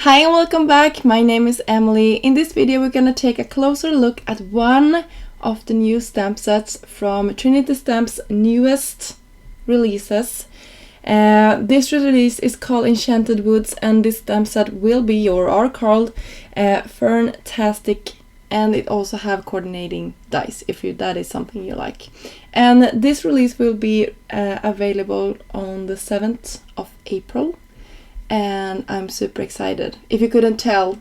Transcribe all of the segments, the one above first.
Hi and welcome back. My name is Emily. In this video we're gonna take a closer look at one of the new stamp sets from Trinity Stamp's newest releases. This release is called Enchanted Woods, and this stamp set will be or are called Ferntastic, and it also have coordinating dice if that is something you like. And this release will be available on the 7th of April. And I'm super excited. If you couldn't tell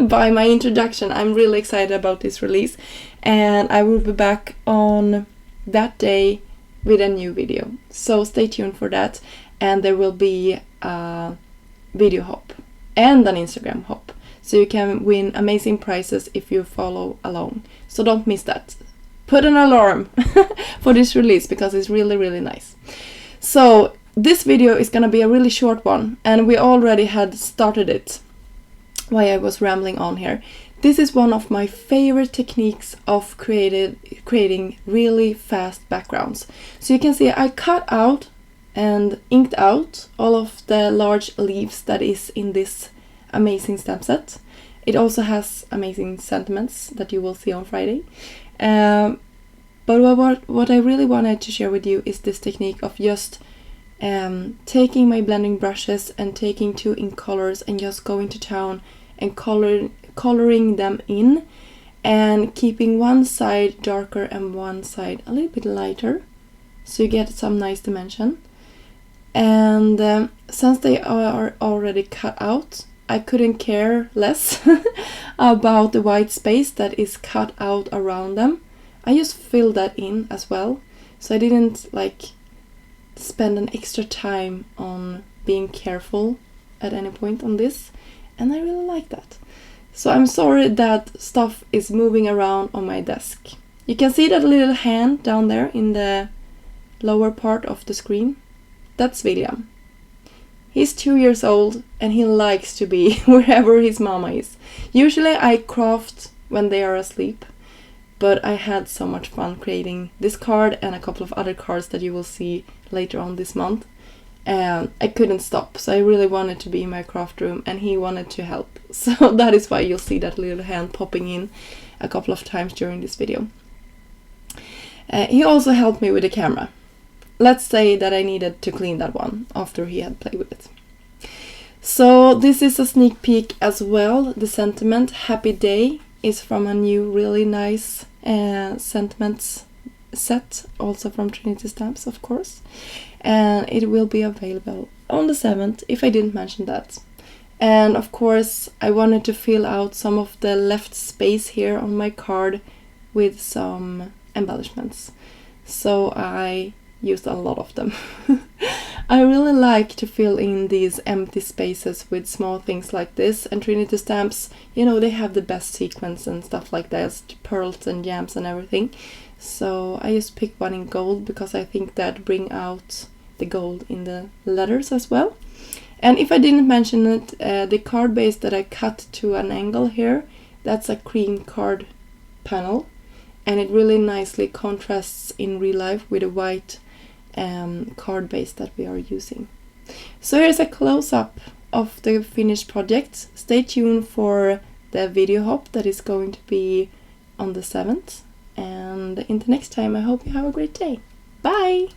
by my introduction, I'm really excited about this release, and I will be back on that day with a new video. So stay tuned for that, and there will be a video hop and an Instagram hop, so you can win amazing prizes if you follow along. So don't miss that. Put an alarm for this release because it's really nice. So this video is gonna be a really short one, and we already had started it while I was rambling on here. This is one of my favorite techniques of creating really fast backgrounds. So you can see I cut out and inked out all of the large leaves that is in this amazing stamp set. It also has amazing sentiments that you will see on Friday. But what I really wanted to share with you is this technique of just taking my blending brushes and taking two ink colors and just going to town and coloring them in, and keeping one side darker and one side a little bit lighter, so you get some nice dimension. And since they are already cut out, I couldn't care less about the white space that is cut out around them. I just filled that in as well, so I didn't spend an extra time on being careful at any point on this, and I really like that. So I'm sorry that stuff is moving around on my desk. You can see that little hand down there in the lower part of the screen. That's William. He's 2 years old and he likes to be wherever his mama is. Usually I craft when they are asleep, but I had so much fun creating this card and a couple of other cards that you will see later on this month. And I couldn't stop, so I really wanted to be in my craft room, and he wanted to help. So that is why you'll see that little hand popping in a couple of times during this video. He also helped me with the camera. Let's say that I needed to clean that one after he had played with it. So this is a sneak peek as well. The sentiment Happy Day is from a new really nice sentiments set, also from Trinity Stamps, of course, and it will be available on the 7th, if I didn't mention that. And of course I wanted to fill out some of the left space here on my card with some embellishments, so I used a lot of them. I really like to fill in these empty spaces with small things like this, and Trinity Stamps, you know, they have the best sequins and stuff like that, pearls and gems and everything. So I just picked one in gold because I think that bring out the gold in the letters as well. And if I didn't mention it, the card base that I cut to an angle here, that's a cream card panel, and it really nicely contrasts in real life with a white card base that we are using. So here's a close-up of the finished project. Stay tuned for the video hop that is going to be on the 7th. And until next time, I hope you have a great day. Bye!